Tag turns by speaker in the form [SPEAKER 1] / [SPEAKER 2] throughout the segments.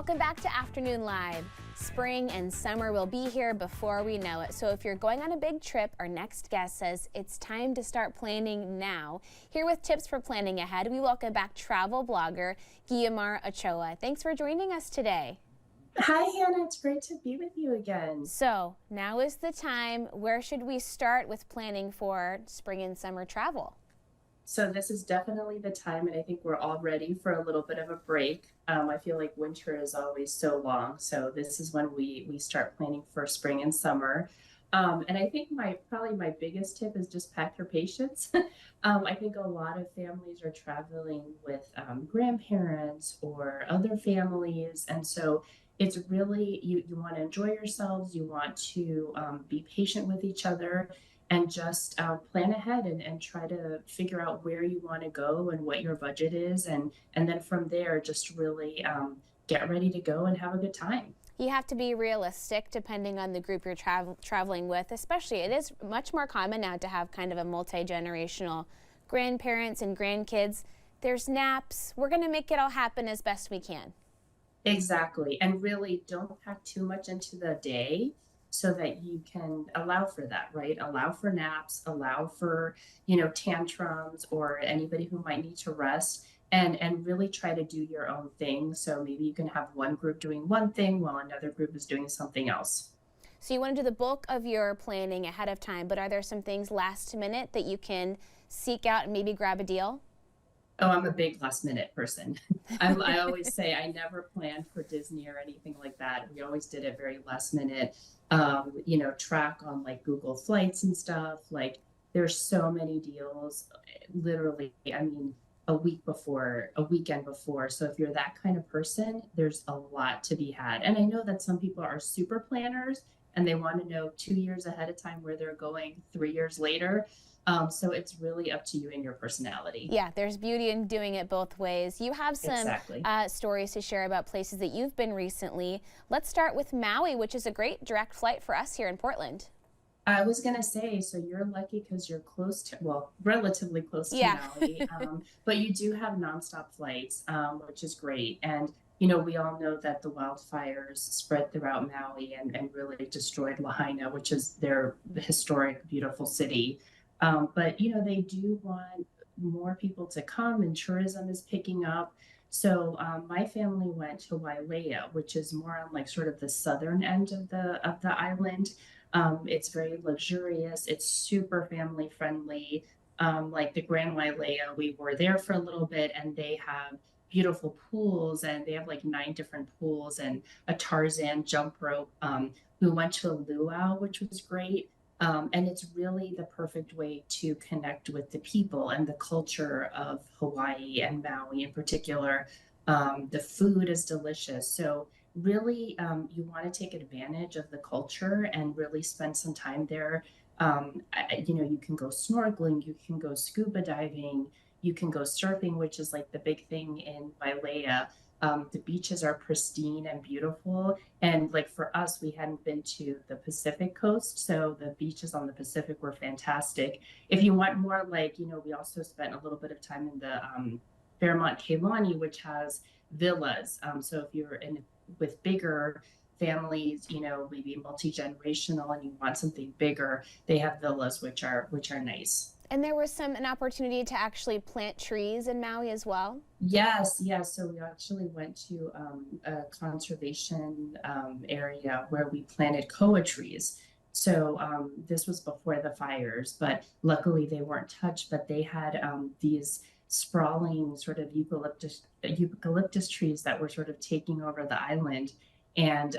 [SPEAKER 1] Welcome back to Afternoon Live. Spring and summer will be here before we know it. So if you're going on a big trip, our next guest says it's time to start planning now. Here with tips for planning ahead, we welcome back travel blogger Guiomar Ochoa. Thanks for joining us today.
[SPEAKER 2] Hi, Hannah. It's great to be with you again.
[SPEAKER 1] So now is the time. Where should we start with planning for spring and summer travel?
[SPEAKER 2] So this is definitely the time, and I think we're all ready for a little bit of a break. I feel like winter is always so long, so this is when we start planning for spring and summer. And I think probably my biggest tip is just pack your patience. I think a lot of families are traveling with grandparents or other families, and so it's really you want to enjoy yourselves. You want to be patient with each other and just plan ahead and try to figure out where you want to go and what your budget is. And then from there, just really get ready to go and have a good time.
[SPEAKER 1] You have to be realistic depending on the group you're traveling with, especially it is much more common now to have kind of a multi-generational grandparents and grandkids. There's naps. We're going to make it all happen as best we can.
[SPEAKER 2] Exactly. And really don't pack too much into the day so that you can allow for that, right? Allow for naps, allow for, tantrums or anybody who might need to rest and really try to do your own thing. So maybe you can have one group doing one thing while another group is doing something else.
[SPEAKER 1] So you want to do the bulk of your planning ahead of time, but are there some things last minute that you can seek out and maybe grab a deal?
[SPEAKER 2] Oh, I'm a big last minute person. I always say I never planned for Disney or anything like that. We always did it very last minute. Track on like Google Flights and stuff. Like there's so many deals, literally, I mean, a week before, a weekend before. So if you're that kind of person, there's a lot to be had. And I know that some people are super planners and they want to know 2 years ahead of time where they're going 3 years later. So it's really up to you and your personality.
[SPEAKER 1] Yeah, there's beauty in doing it both ways. You have some
[SPEAKER 2] Exactly.
[SPEAKER 1] Stories to share about places that you've been recently. Let's start with Maui, which is a great direct flight for us here in Portland.
[SPEAKER 2] I was going to say, so you're lucky because you're close to, well, relatively close to Maui, but you do have nonstop flights, which is great. And, we all know that the wildfires spread throughout Maui and really destroyed Lahaina, which is their historic, beautiful city. But they do want more people to come, and tourism is picking up. So my family went to Wailea, which is more on like sort of the southern end of the island. It's very luxurious. It's super family friendly. Like the Grand Wailea, we were there for a little bit, and they have beautiful pools, and they have like 9 different pools and a Tarzan jump rope. We went to a luau, which was great. And it's really the perfect way to connect with the people and the culture of Hawaii and Maui in particular. The food is delicious. So really, you want to take advantage of the culture and really spend some time there. You can go snorkeling, you can go scuba diving, you can go surfing, which is like the big thing in Wailea. The beaches are pristine and beautiful. And like for us, we hadn't been to the Pacific coast. So the beaches on the Pacific were fantastic. If you want more, like, we also spent a little bit of time in the Fairmont Keilani, which has villas. So if you're with bigger families, maybe multi-generational and you want something bigger, they have villas, which are nice.
[SPEAKER 1] And there was an opportunity to actually plant trees in Maui as well?
[SPEAKER 2] Yes. So we actually went to a conservation area where we planted koa trees. So this was before the fires, but luckily they weren't touched, but they had these sprawling sort of eucalyptus trees that were sort of taking over the island. And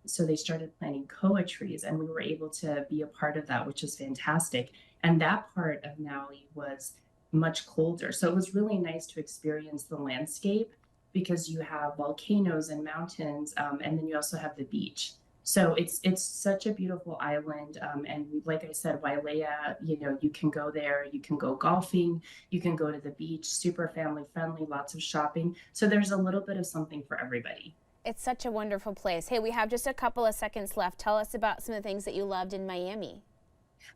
[SPEAKER 2] so they started planting koa trees, and we were able to be a part of that, which is fantastic. And that part of Maui was much colder. So it was really nice to experience the landscape because you have volcanoes and mountains, and then you also have the beach. So it's such a beautiful island. And like I said, Wailea, you can go there, you can go golfing, you can go to the beach, super family friendly, lots of shopping. So there's a little bit of something for everybody.
[SPEAKER 1] It's such a wonderful place. Hey, we have just a couple of seconds left. Tell us about some of the things that you loved in Miami.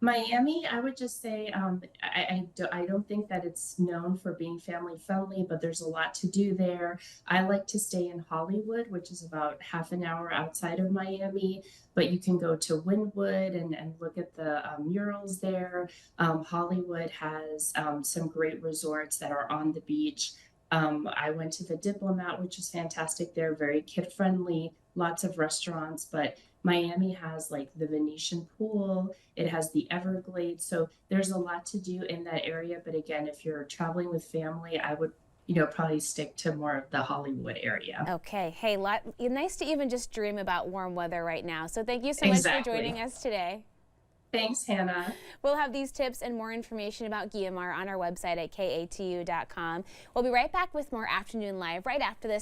[SPEAKER 2] Miami, I would just say I don't think that it's known for being family friendly, but there's a lot to do there. I like to stay in Hollywood, which is about half an hour outside of Miami, but you can go to Wynwood and look at the murals there. Hollywood has some great resorts that are on the beach. I went to the Diplomat, which is fantastic there, very kid friendly, lots of restaurants, but Miami has like the Venetian pool, it has the Everglades. So there's a lot to do in that area. But again, if you're traveling with family, I would, probably stick to more of the Hollywood area.
[SPEAKER 1] Okay. Hey, nice to even just dream about warm weather right now. So thank you so much for
[SPEAKER 2] Exactly.
[SPEAKER 1] joining us today.
[SPEAKER 2] Thanks, Hannah.
[SPEAKER 1] We'll have these tips and more information about Guiomar on our website at katu.com. We'll be right back with more Afternoon Live right after this.